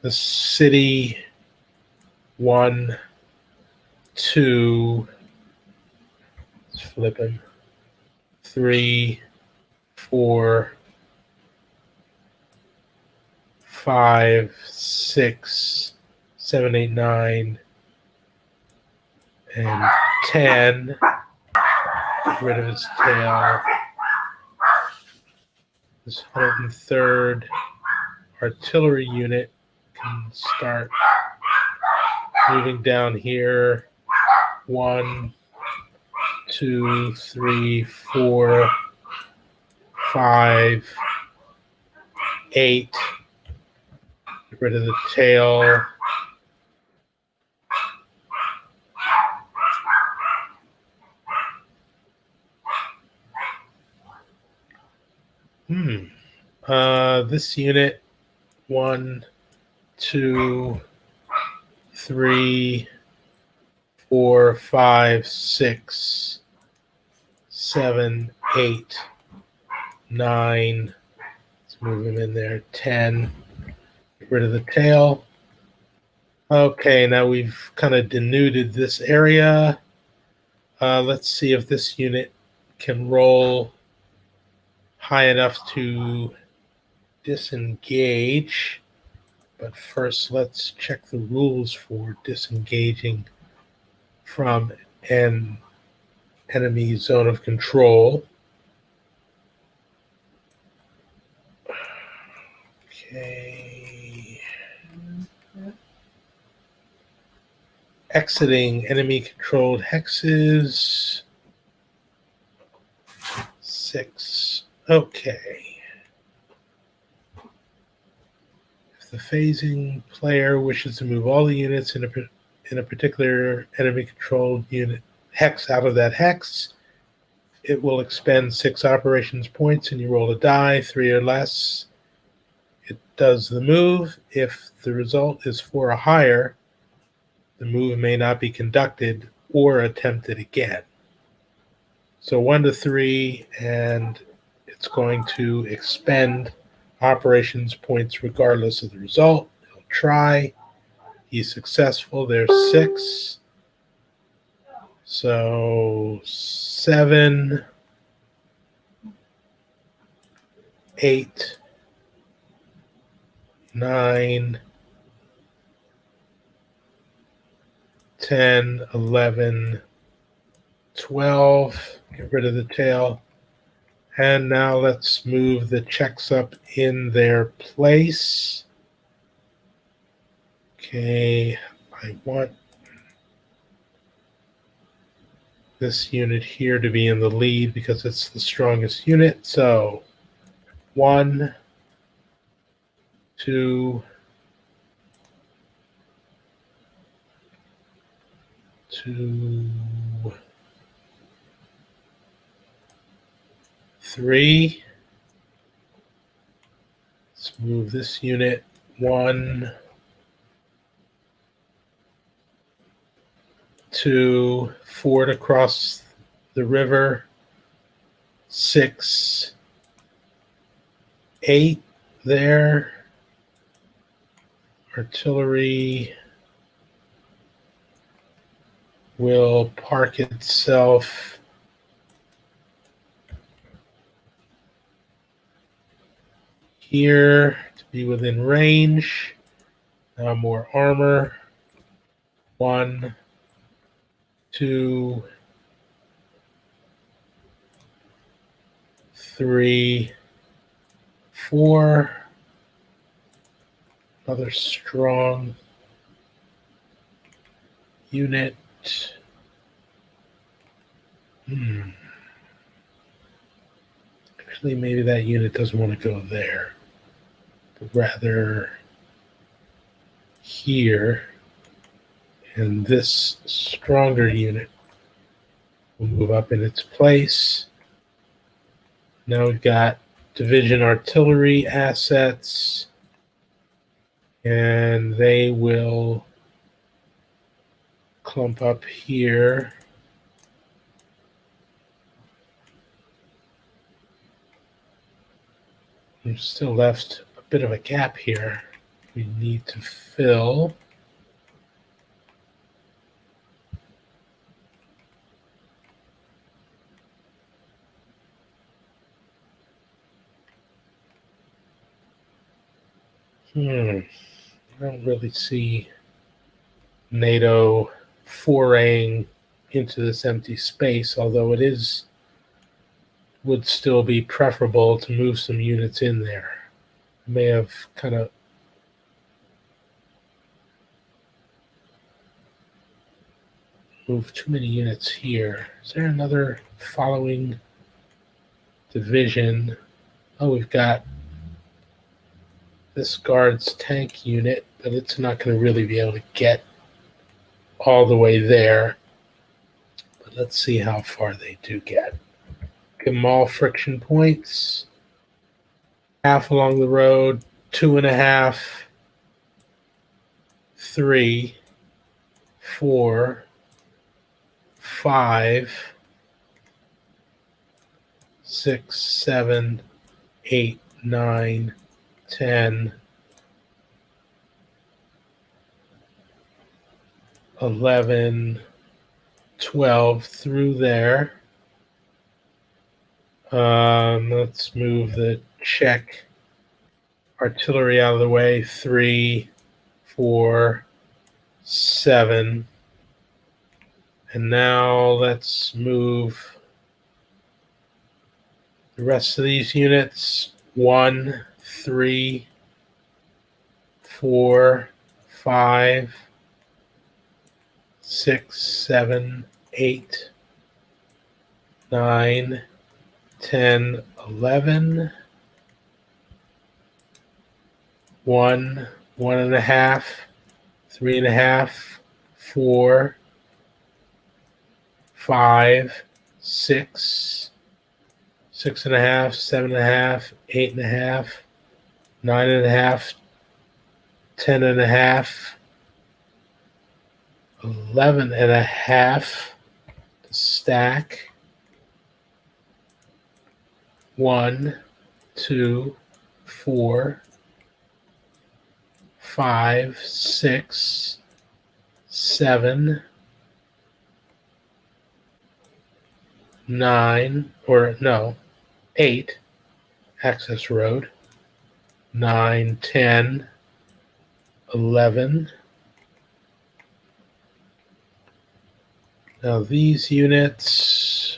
the city. 1, 2. Let's flip him. 3, 4, 5, 6, 7, 8, 9, and 10. Get rid of his tail. This 103rd artillery unit can start moving down here. 1, 2, 3, 4, 5, 8. Get rid of the tail. This unit, 1, 2, 3, 4, 5, 6, 7, 8, 9. Let's move him in there. 10. Get rid of the tail. Okay, now we've kind of denuded this area. Let's see if this unit can roll high enough to disengage. But first, let's check the rules for disengaging from an enemy zone of control. Okay. Exiting enemy controlled hexes. 6. Okay. If the phasing player wishes to move all the units in a particular enemy controlled unit hex out of that hex, it will expend 6 operations points, and you roll a die, 3 or less. It does the move. If the result is 4 or higher, the move may not be conducted or attempted again. So 1 to 3, and it's going to expend operations points regardless of the result. He'll try. He's successful. There's 6. So 7, 8, 9, 10, 11, 12. Get rid of the tail. And now let's move the checks up in their place. Okay, I want this unit here to be in the lead because it's the strongest unit. So 1, 2, 2, 3. Let's move this unit 1, 2, 4 to cross the river, 6, 8 there. Artillery will park itself here to be within range. Now more armor. 1, 2, 3, 4. Another strong unit. Actually, maybe that unit doesn't want to go there, but rather here. And this stronger unit will move up in its place. Now we've got division artillery assets, and they will clump up here. We've still left a bit of a gap here we need to fill. I don't really see NATO foraying into this empty space, although it would still be preferable to move some units in there. I may have kind of moved too many units here. Is there another following division? Oh, we've got this guard's tank unit, but it's not going to really be able to get all the way there. But let's see how far they do get. Give them all friction points. Half along the road, 2.5, 3, 4, 5, 6, 7, 8, 9, 10, 11, 12 through there. Let's move the Czech artillery out of the way. 3, 4, 7. And now let's move the rest of these units. 1, 3, 4, 5, 6, 7, 8, 9, 10, 11. 1, 1.5, 3.5, 4, 5, 6, 6.5, 7.5, 8.5, 9.5, 10.5, 11.5 to stack. 1, 2, 4, 5, 6, 7, 9, or no, 8, access road. 9, 10, 11, Now these units,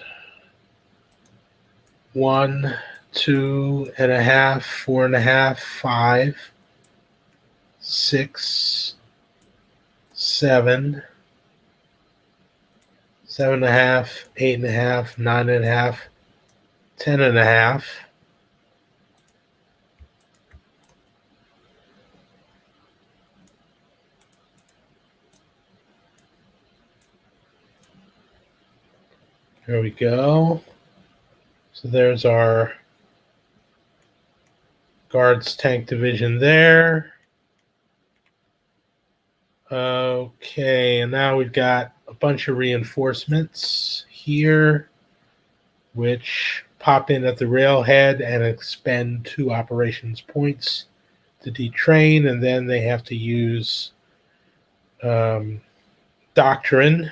1, 2.5, 4.5, 5, 6, 7, 7.5, 8.5, 9.5, 10.5. There we go. So there's our Guards Tank Division there. Okay, and now we've got a bunch of reinforcements here, which pop in at the railhead and expend 2 operations points to detrain, and then they have to use doctrine,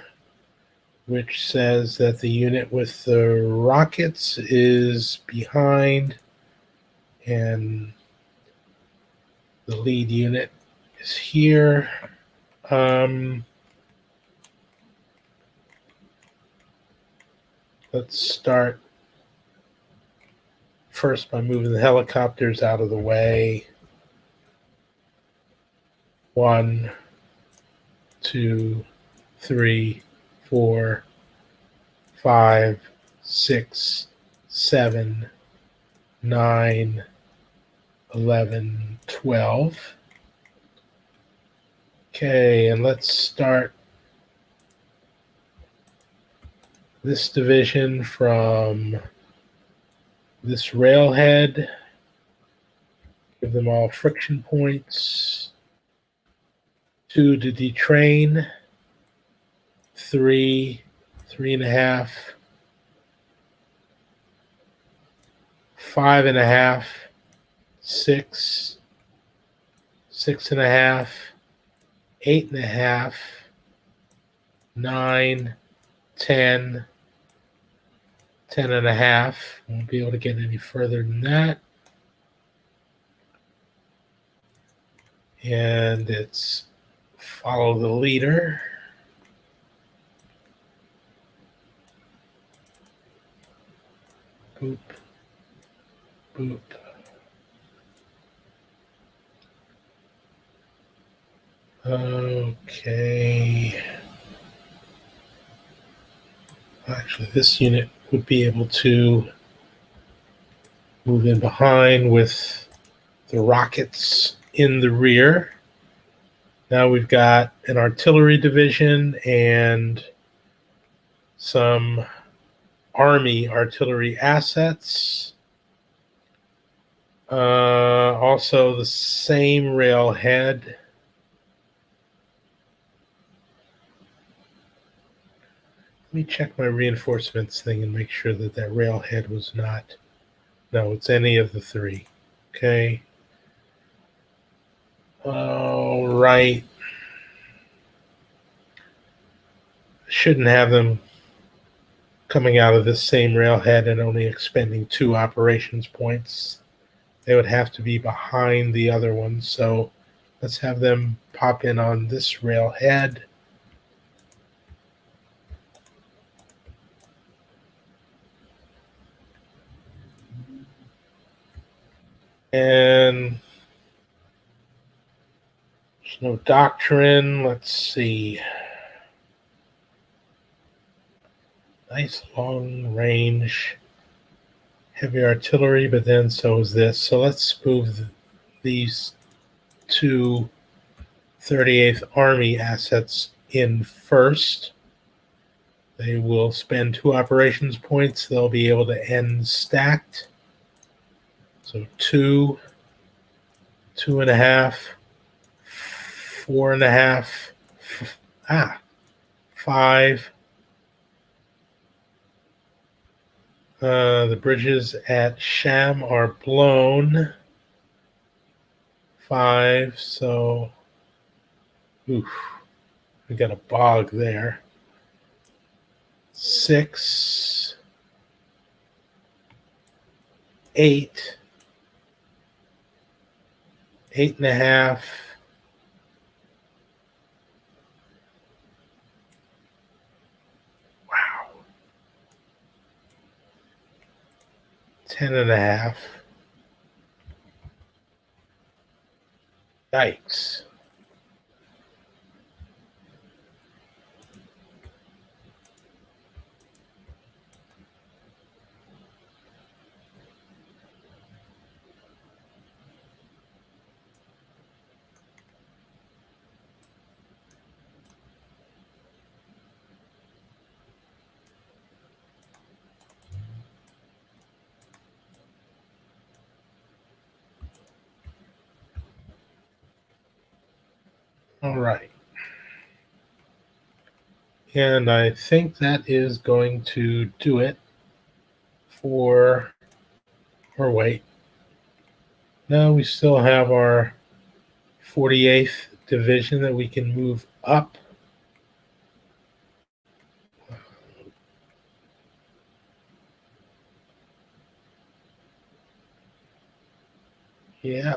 which says that the unit with the rockets is behind and the lead unit is here. Let's start first by moving the helicopters out of the way. 1, 2, 3, 4, 5, 6, 7, 9, 11, 12. Okay, and let's start this division from this railhead. Give them all friction points. 2 to detrain. 3, 3.5, 5.5, 6, 6.5, 8.5, 9, 10, 10.5. Won't be able to get any further than that. And it's follow the leader. Boop, boop. Okay. Actually, this unit would be able to move in behind with the rockets in the rear. Now we've got an artillery division and some Army artillery assets. Also the same railhead. Let me check my reinforcements thing and make sure that that railhead was not. No, it's any of the 3. Okay. All right. Shouldn't have them coming out of this same railhead and only expending 2 operations points. They would have to be behind the other ones. So let's have them pop in on this railhead. And there's no doctrine. Let's see. Nice long range heavy artillery, but then so is this. So let's move these 2 38th Army assets in first. They will spend 2 operations points. They'll be able to end stacked. So 2, 2.5, 4.5, 5. The bridges at Sham are blown. 5, so oof, we got a bog there. 6, 8, 8.5, 10.5. Yikes. All right. And I think that is going to do it for, or wait. No, we still have our 48th division that we can move up. Yeah.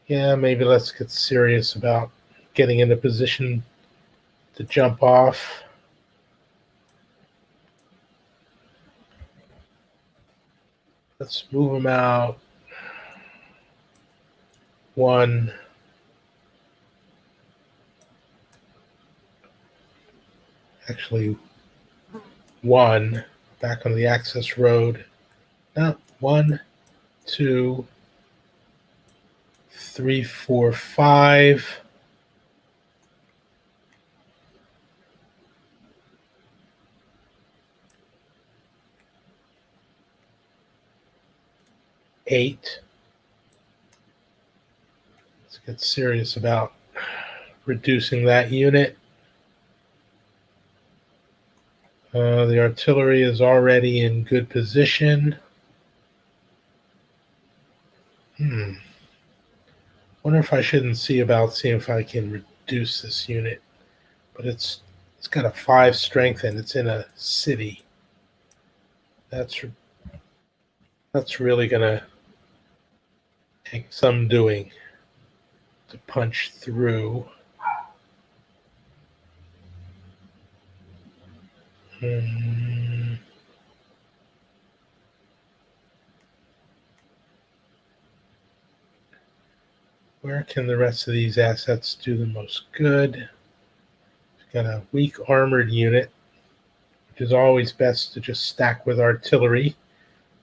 Yeah, maybe let's get serious about getting into position to jump off. Let's move them out. One. Actually, one. Back on the access road. No, 1, 2, 3, 4, 5. 8. Let's get serious about reducing that unit. The artillery is already in good position. Wonder if I shouldn't see about seeing if I can reduce this unit. But it's got a 5 strength and it's in a city. That's really gonna take some doing to punch through. Where can the rest of these assets do the most good? We've got a weak armored unit, which is always best to just stack with artillery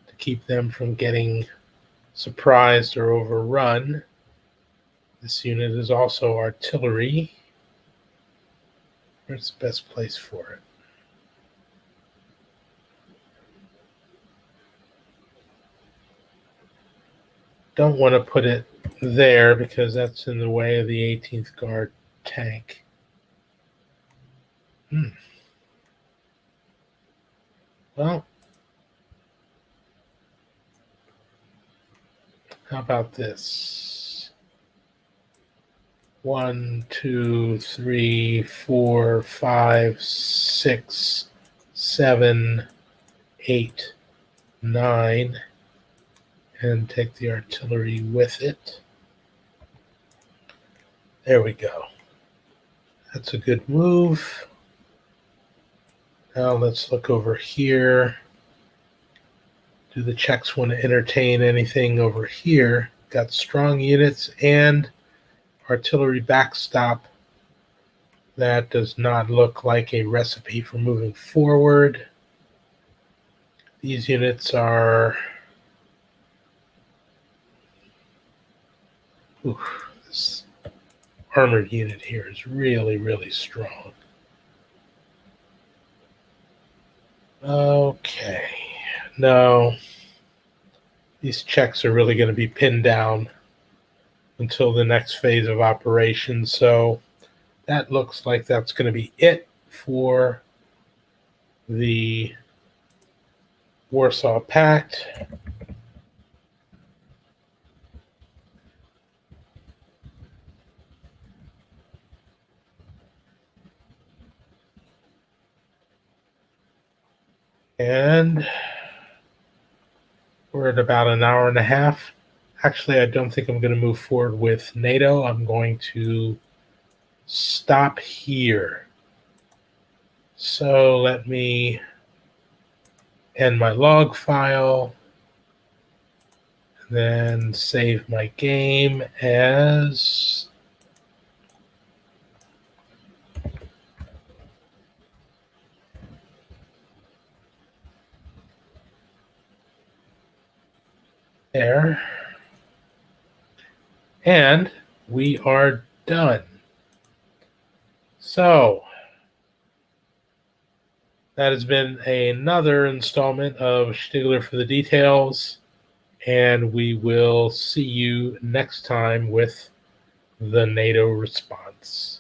to keep them from getting surprised or overrun. This unit is also artillery. Where's the best place for it? Don't want to put it there because that's in the way of the 18th Guard tank. Well, how about this? 1, 2, 3, 4, 5, 6, 7, 8, 9, and take the artillery with it. There we go. That's a good move. Now let's look over here. Do the Czechs want to entertain anything over here? Got strong units and artillery backstop. That does not look like a recipe for moving forward. These units are... this armored unit here is really, really strong. Okay. No. These Czechs are really going to be pinned down until the next phase of operations. So that looks like that's going to be it for the Warsaw Pact. And we're at about an hour and a half. Actually, I don't think I'm going to move forward with NATO. I'm going to stop here. So let me end my log file, then save my game as there. And we are done. So that has been another installment of Stiglr for the Details, and we will see you next time with the NATO response.